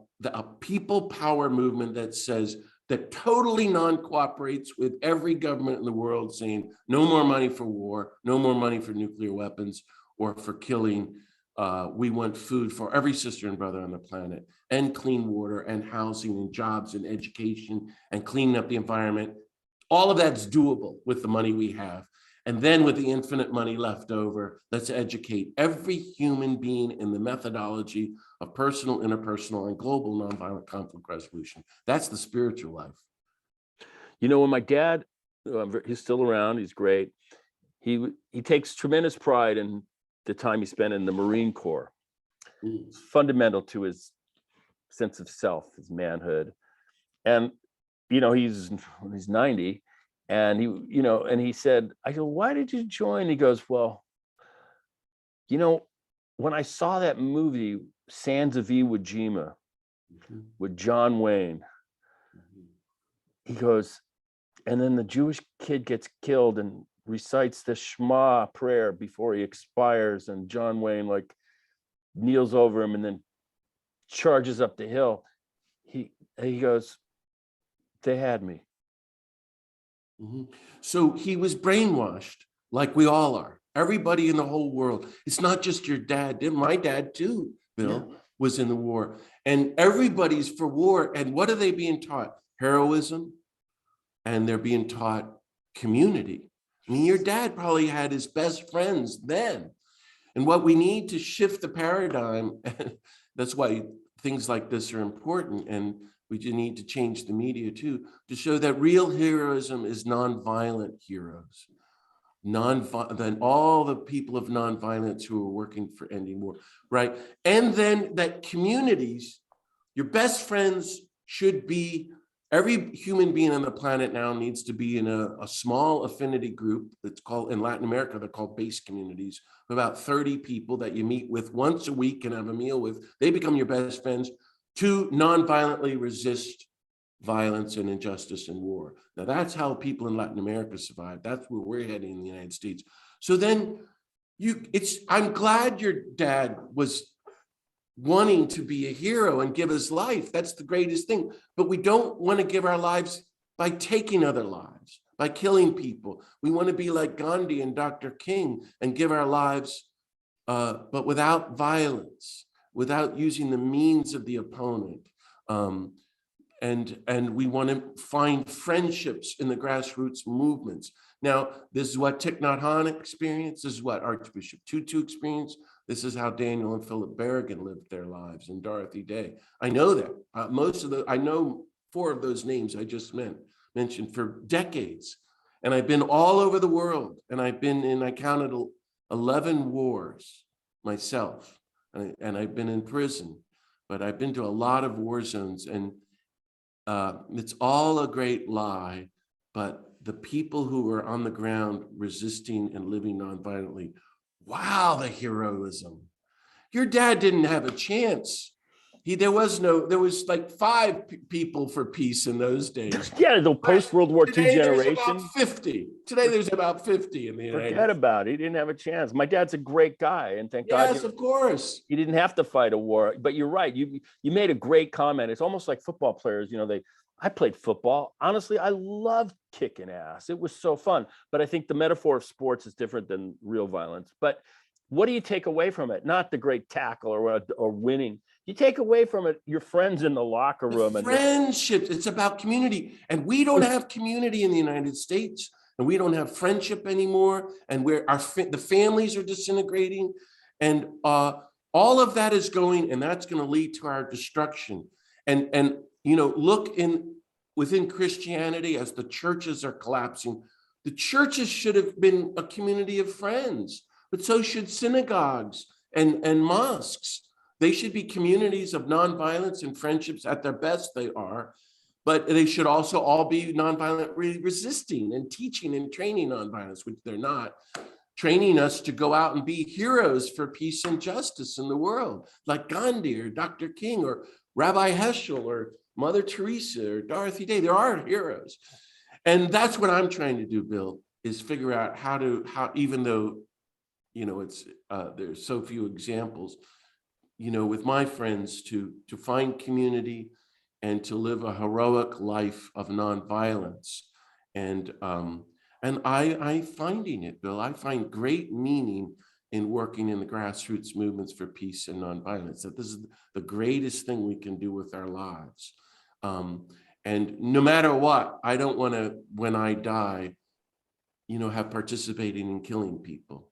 people power movement that says, that totally non-cooperates with every government in the world, saying no more money for war, no more money for nuclear weapons or for killing. We want food for every sister and brother on the planet, and clean water and housing and jobs and education and cleaning up the environment. All of that's doable with the money we have. And then with the infinite money left over, let's educate every human being in the methodology of personal, interpersonal, and global nonviolent conflict resolution. That's the spiritual life. You know, when my dad, he's still around, he's great. He takes tremendous pride in the time he spent in the Marine Corps. It's fundamental to his sense of self, his manhood. And, you know, he's 90. And he said, I go, why did you join? He goes, well, you know, when I saw that movie, Sands of Iwo Jima, with John Wayne, he goes, and then the Jewish kid gets killed and recites the Shema prayer before he expires, and John Wayne like kneels over him and then charges up the hill. He goes, they had me. So he was brainwashed, like we all are. Everybody in the whole world. It's not just your dad. My dad too, Bill, was in the war. And everybody's for war. And what are they being taught? Heroism. And they're being taught community. I mean, your dad probably had his best friends then. And what we need to shift the paradigm, that's why things like this are important. And we do need to change the media too, to show that real heroism is nonviolent heroes. Then all the people of nonviolence who are working for ending war, right? And then that communities, your best friends should be, every human being on the planet now needs to be in a small affinity group that's called, in Latin America, they're called base communities, about 30 people that you meet with once a week and have a meal with. They become your best friends to non-violently resist violence and injustice and war. Now that's how people in Latin America survive. That's where we're heading in the United States. So then I'm glad your dad was wanting to be a hero and give his life. That's the greatest thing. But we don't want to give our lives by taking other lives, by killing people. We want to be like Gandhi and Dr. King and give our lives, but without violence, without using the means of the opponent. And we want to find friendships in the grassroots movements. Now, this is what Thich Nhat Hanh experienced. This is what Archbishop Tutu experienced. This is how Daniel and Philip Berrigan lived their lives, and Dorothy Day. I know that. I know 4 of those names I just mentioned for decades. And I've been all over the world. And I counted 11 wars myself. And I've been in prison, but I've been to a lot of war zones, and it's all a great lie, but the people who are on the ground resisting and living nonviolently, wow, the heroism. Your dad didn't have a chance. There was like 5 people for peace in those days. Yeah, the post-World War II generation. There's about 50. Today there's about 50 in the United States. Forget about it. He didn't have a chance. My dad's a great guy, and thank God. Yes, of course. He didn't have to fight a war. But you're right. You made a great comment. It's almost like football players. I played football. Honestly, I loved kicking ass. It was so fun. But I think the metaphor of sports is different than real violence. But what do you take away from it? Not the great tackle or winning. You take away from it your friends in the locker room. Friendships. It's about community. And we don't have community in the United States. And we don't have friendship anymore. And the families are disintegrating. And all of that is going, and that's going to lead to our destruction. And look within Christianity, as the churches are collapsing, the churches should have been a community of friends, but so should synagogues and mosques. They should be communities of nonviolence and friendships at their best, they are, but they should also all be nonviolent resisting and teaching and training nonviolence, which they're not, training us to go out and be heroes for peace and justice in the world, like Gandhi or Dr. King or Rabbi Heschel or Mother Teresa or Dorothy Day. There are heroes. And that's what I'm trying to do, Bill, is figure out how even though, it's there's so few examples, with my friends to find community and to live a heroic life of nonviolence. And I finding it, Bill, I find great meaning in working in the grassroots movements for peace and nonviolence, that this is the greatest thing we can do with our lives. And no matter what, I don't want to, when I die, have participating in killing people.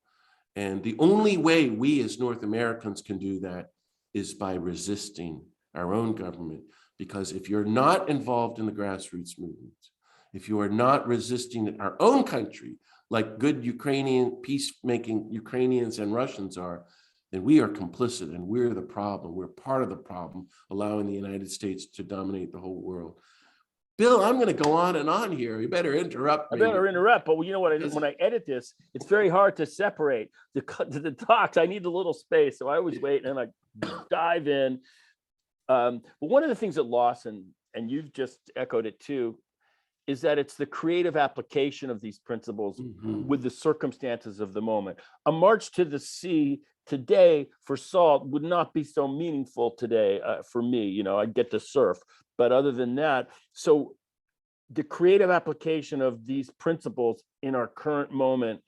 And the only way we as North Americans can do that is by resisting our own government. Because if you're not involved in the grassroots movement, if you are not resisting our own country, like good Ukrainian peacemaking Ukrainians and Russians are, then we are complicit and we're the problem. We're part of the problem, allowing the United States to dominate the whole world. Bill, I'm going to go on and on here. You better interrupt me. I better interrupt, but you know what? When I edit this, it's very hard to separate the talks. I need a little space, so I always wait and I dive in. But one of the things that Lawson, and you've just echoed it too, is that it's the creative application of these principles with the circumstances of the moment. A march to the sea today for salt would not be so meaningful today for me. I'd get to surf, but other than that, so the creative application of these principles in our current moment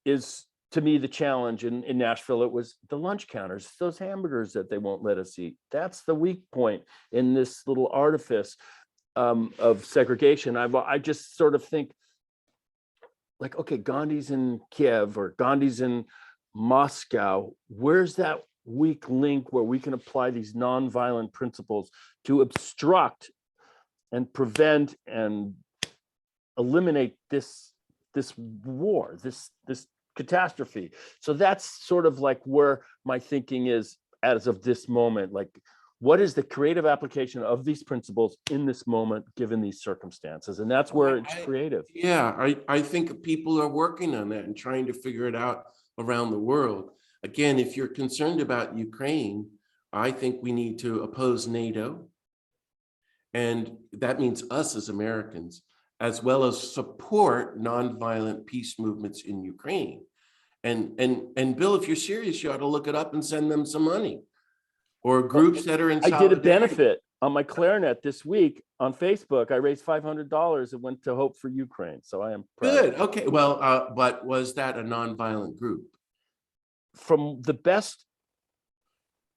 is, to me, the challenge. In Nashville, it was the lunch counters, those hamburgers that they won't let us eat. That's the weak point in this little artifice of segregation. I just sort of think, like, okay, Gandhi's in Kiev or Gandhi's in Moscow. Where's that weak link where we can apply these nonviolent principles to obstruct and prevent and eliminate this war, this catastrophe? So that's sort of like where my thinking is as of this moment. Like, what is the creative application of these principles in this moment, given these circumstances? And that's where it's creative. Yeah, I think people are working on that and trying to figure it out around the world. Again, if you're concerned about Ukraine, I think we need to oppose NATO. And that means us as Americans, as well as support nonviolent peace movements in Ukraine. And Bill, if you're serious, you ought to look it up and send them some money. Or groups that are in solidarity. I did a benefit on my clarinet this week on Facebook. I raised $500. It went to Hope for Ukraine. So I am proud. Good. Okay. Well, but was that a nonviolent group? From the best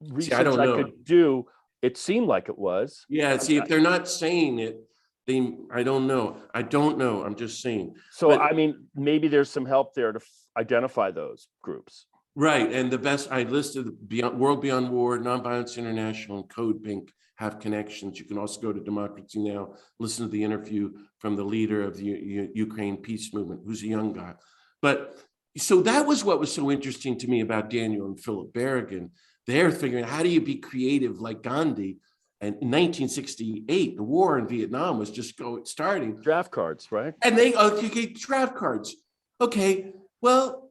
research I could do, it seemed like it was. Yeah. See, if they're not saying it, I don't know. I'm just saying. So, I mean, maybe there's some help there to identify those groups. Right, and the best I listed: World Beyond War, Nonviolence International, and Code Pink have connections. You can also go to Democracy Now!, listen to the interview from the leader of the Ukraine peace movement, who's a young guy. But so that was what was so interesting to me about Daniel and Philip Berrigan. They're figuring, how do you be creative like Gandhi? And in 1968, the war in Vietnam was just starting. Draft cards, right? And okay, draft cards. Okay, well,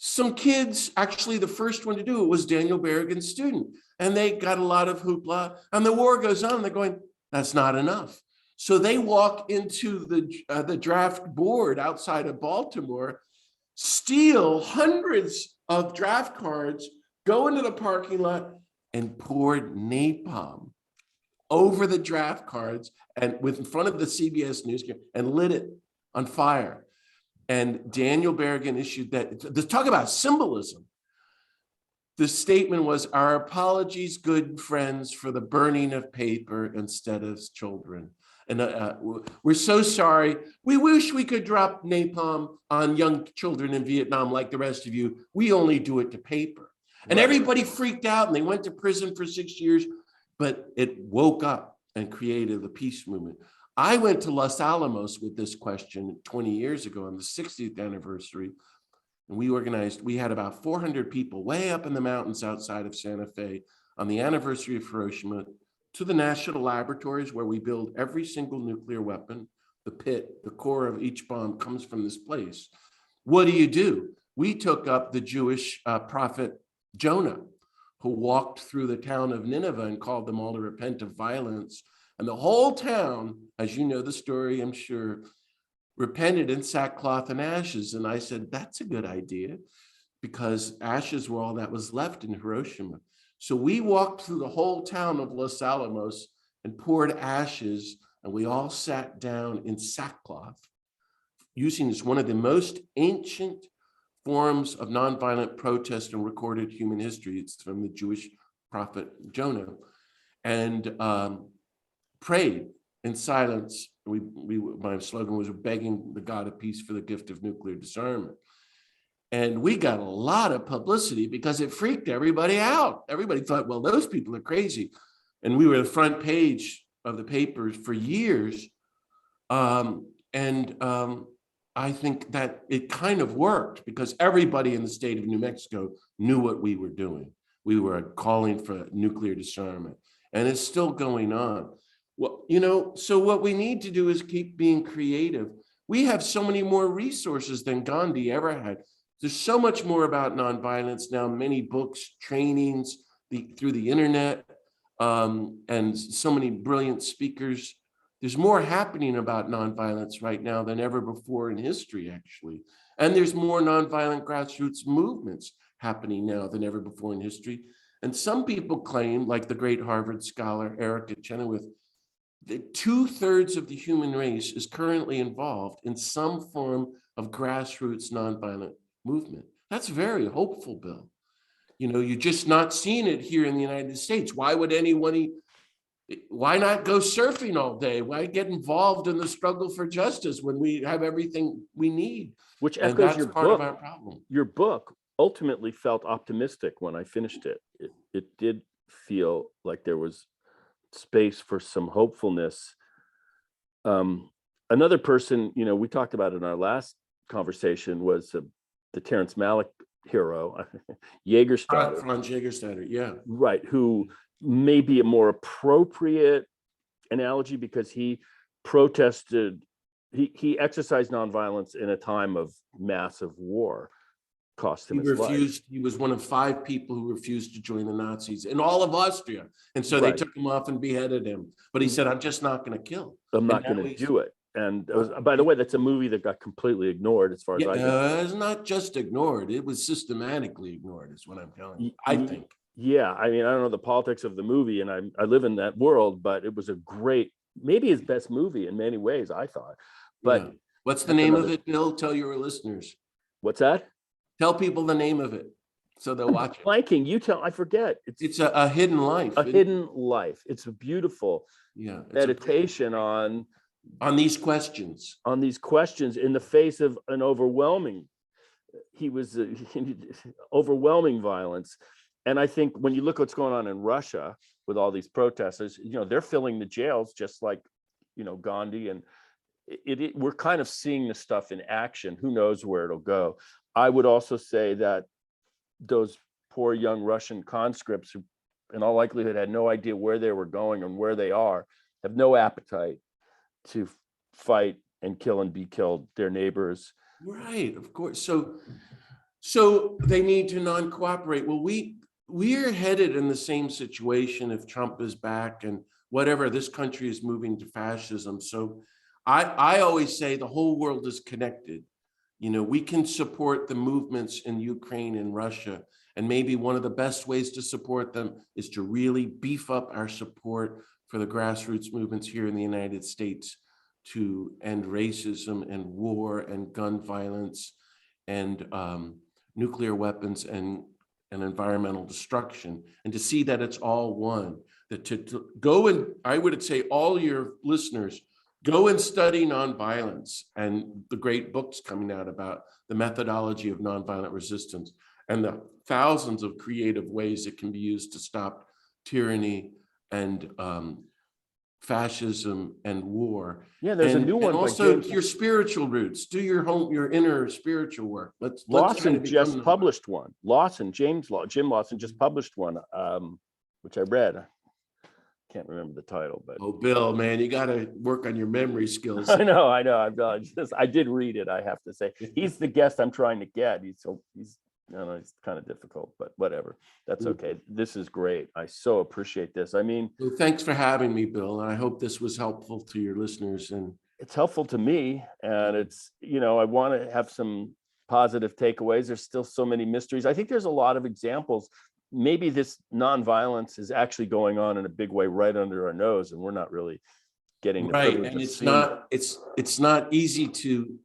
some kids, actually the first one to do it was Daniel Berrigan's student. And they got a lot of hoopla, and the war goes on. They're going, that's not enough. So they walk into the draft board outside of Baltimore, steal hundreds of draft cards, go into the parking lot and poured napalm over the draft cards and in front of the CBS News and lit it on fire. And Daniel Berrigan issued that. Talk about symbolism. The statement was, our apologies, good friends, for the burning of paper instead of children. And we're so sorry. We wish we could drop napalm on young children in Vietnam like the rest of you. We only do it to paper. And everybody freaked out and they went to prison for 6 years, but it woke up and created the peace movement. I went to Los Alamos with this question 20 years ago on the 60th anniversary. And we had about 400 people way up in the mountains outside of Santa Fe on the anniversary of Hiroshima to the national laboratories where we build every single nuclear weapon. The pit, the core of each bomb comes from this place. What do? We took up the Jewish prophet Jonah, who walked through the town of Nineveh and called them all to repent of violence. And the whole town, as you know the story, I'm sure, repented in sackcloth and ashes. And I said, that's a good idea, because ashes were all that was left in Hiroshima. So we walked through the whole town of Los Alamos and poured ashes, and we all sat down in sackcloth, using this one of the most ancient forms of nonviolent protest in recorded human history. It's from the Jewish prophet Jonah, and prayed in silence. My slogan was begging the God of peace for the gift of nuclear disarmament. And we got a lot of publicity because it freaked everybody out. Everybody thought, well, those people are crazy. And we were the front page of the papers for years. I think that it kind of worked because everybody in the state of New Mexico knew what we were doing. We were calling for nuclear disarmament, and it's still going on. Well, so what we need to do is keep being creative. We have so many more resources than Gandhi ever had. There's so much more about nonviolence now, many books, trainings, through the internet, and so many brilliant speakers. There's more happening about nonviolence right now than ever before in history, actually. And there's more nonviolent grassroots movements happening now than ever before in history. And some people claim, like the great Harvard scholar Erica Chenoweth, that 2/3 of the human race is currently involved in some form of grassroots nonviolent movement. That's very hopeful, Bill. You're just not seeing it here in the United States. Why not go surfing all day? Why get involved in the struggle for justice when we have everything we need? Which And echoes that's your part book. of our problem. Your book ultimately felt optimistic when I finished it. It did feel like there was space for some hopefulness. Another person, we talked about in our last conversation was the Terrence Malick hero, Jägerstätter. Franz Jägerstätter, yeah. Right, who may be a more appropriate analogy because he protested, he exercised nonviolence in a time of massive war, cost him his life. He was one of 5 people who refused to join the Nazis in all of Austria. And so they took him off and beheaded him. But he said, I'm just not going to kill. I'm not going to do it. And by the way, that's a movie that got completely ignored as far as I know. It's not just ignored. It was systematically ignored, is what I'm telling you, I think. Yeah, I mean, I don't know the politics of the movie, and I live in that world, but it was a great, maybe his best movie in many ways, I thought. But yeah. What's the name of it, Bill? Tell your listeners. What's that? Tell people the name of it so they'll watch it. Blanking, you tell, I forget. It's a hidden life. A hidden life. It's a beautiful meditation on these questions. On these questions in the face of an overwhelming violence. And I think when you look what's going on in Russia with all these protesters, they're filling the jails just like, Gandhi. And we're kind of seeing this stuff in action. Who knows where it'll go? I would also say that those poor young Russian conscripts who in all likelihood had no idea where they were going and where they are, have no appetite to fight and kill and be killed their neighbors. Right, of course. So they need to non-cooperate. Well, we're headed in the same situation if Trump is back and whatever, this country is moving to fascism. So I always say the whole world is connected. We can support the movements in Ukraine and Russia. And maybe one of the best ways to support them is to really beef up our support for the grassroots movements here in the United States to end racism and war and gun violence and nuclear weapons and environmental destruction, and to see that it's all one. That to go and, I would say all your listeners, go and study nonviolence and the great books coming out about the methodology of nonviolent resistance and the thousands of creative ways it can be used to stop tyranny and fascism and war. Yeah, there's a new And one by also James your spiritual roots. Do your inner spiritual work. Let's try to Lawson. become Just published one. Jim Lawson just published one, which I read. Can't remember the title, but Oh, Bill, man, you got to work on your memory skills. I know. I did read it. I have to say, he's the guest I'm trying to get. He's it's kind of difficult, but whatever. That's okay. This is great. I so appreciate this. I mean, Well, thanks for having me, Bill. And I hope this was helpful to your listeners. And it's helpful to me, and it's, I want to have some positive takeaways. There's still so many mysteries. I think there's a lot of examples. Maybe this nonviolence is actually going on in a big way right under our nose, and we're not really getting the right, privilege and of it's seeing not it's not easy to,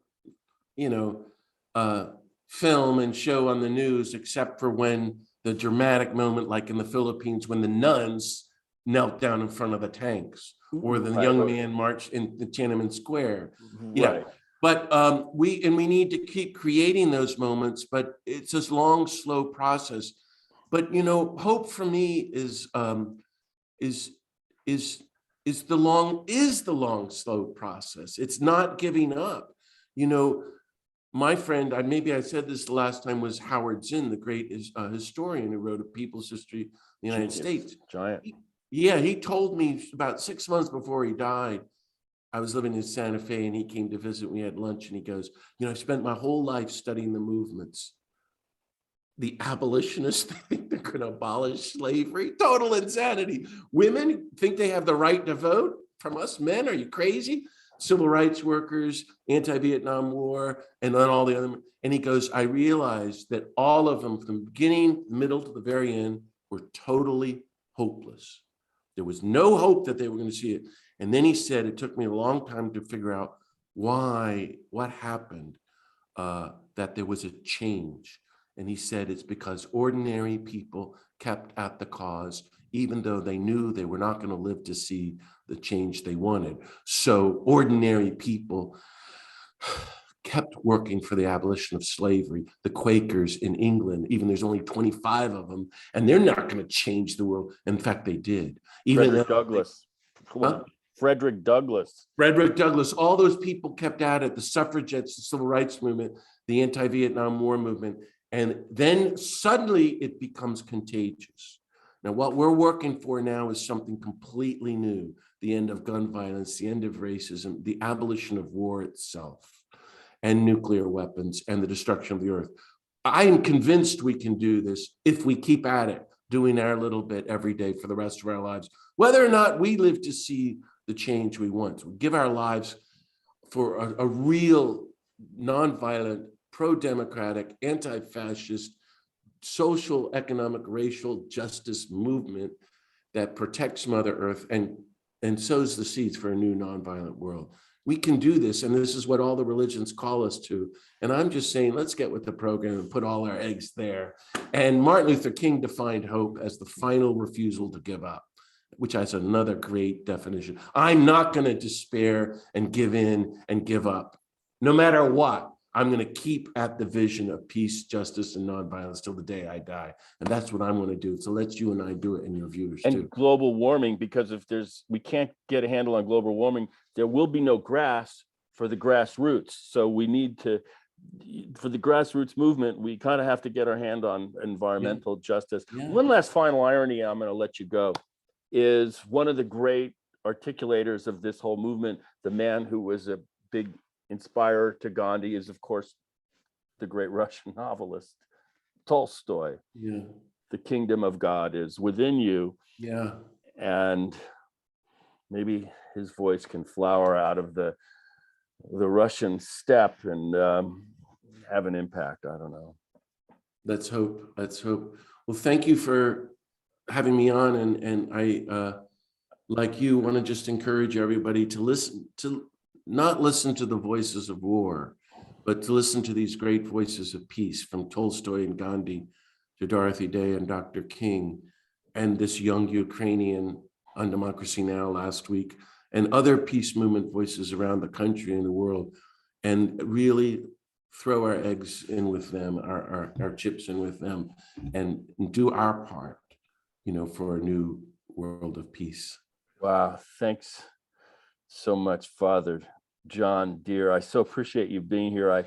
film and show on the news, except for when the dramatic moment, like in the Philippines, when the nuns knelt down in front of the tanks, or the young man marched in the Tiananmen Square. Yeah, Right. but we need to keep creating those moments. But it's this long, slow process. But hope for me is the long, slow process. It's not giving up. My friend, maybe I said this the last time, was Howard Zinn, the great historian who wrote A People's History of the United States. Giant. He told me about 6 months before he died. I was living in Santa Fe and he came to visit. We had lunch and he goes, I spent my whole life studying the movements. The abolitionists think they're going to abolish slavery. Total insanity. Women think they have the right to vote from us men. Are you crazy? Civil rights workers, anti-Vietnam War, and then all the other. And he goes, I realized that all of them, from the beginning, middle to the very end, were totally hopeless. There was no hope that they were going to see it. And then he said, it took me a long time to figure out what happened, that there was a change. And he said, it's because ordinary people kept at the cause, even though they knew they were not going to live to see the change they wanted. So ordinary people kept working for the abolition of slavery. The Quakers in England, even there's only 25 of them, and they're not going to change the world. In fact, they did. Frederick Douglass. Frederick Douglass. All those people kept at it. The suffragettes, the civil rights movement, the anti-Vietnam War movement. And then suddenly it becomes contagious. Now, what we're working for now is something completely new: the end of gun violence, the end of racism, the abolition of war itself, and nuclear weapons, and the destruction of the earth. I am convinced we can do this if we keep at it, doing our little bit every day for the rest of our lives, whether or not we live to see the change we want. So we give our lives for a real, nonviolent, pro-democratic, anti-fascist, social, economic, racial justice movement that protects Mother Earth and sows the seeds for a new nonviolent world. We can do this, and this is what all the religions call us to. And I'm just saying, let's get with the program and put all our eggs there. And Martin Luther King defined hope as the final refusal to give up, which has another great definition. I'm not going to despair and give in and give up. No matter what, I'm going to keep at the vision of peace, justice, and nonviolence till the day I die. And that's what I'm going to do. So let's you and I do it, and your viewers too. And global warming, because if we can't get a handle on global warming, there will be no grass for the grassroots. So we need to, for the grassroots movement, we kind of have to get our hand on environmental justice. One last final irony, I'm going to let you go, is one of the great articulators of this whole movement, the man who was a big inspirer to Gandhi, is of course the great Russian novelist Tolstoy. The kingdom of God is within you. And maybe his voice can flower out of the Russian steppe and have an impact. I don't know. Let's hope. Well, thank you for having me on, and I like you want to just encourage everybody to not listen to the voices of war, but to listen to these great voices of peace, from Tolstoy and Gandhi to Dorothy Day and Dr. King, and this young Ukrainian on Democracy Now! Last week, and other peace movement voices around the country and the world, and really throw our eggs in with them, our chips in with them, and do our part, for a new world of peace. Wow, thanks so much, Father John, dear. I so appreciate you being here. I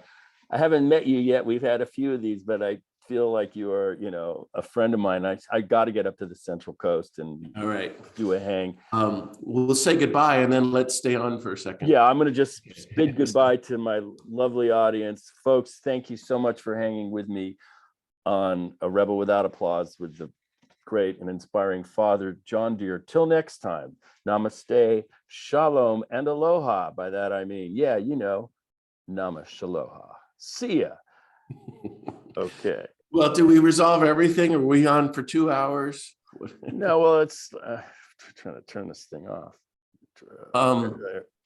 haven't met you yet. We've had a few of these, but I feel like you are, a friend of mine. I got to get up to the Central Coast and All right. do a hang. We'll say goodbye and then let's stay on for a second. Yeah, I'm going to just bid goodbye to my lovely audience. Folks, thank you so much for hanging with me on A Rebel Without Applause with the great and inspiring Father John Deere. Till next time, namaste, shalom, and aloha. By that I mean, namashaloha. See ya. Okay. Well, did we resolve everything? Are we on for 2 hours? No, well, it's trying to turn this thing off.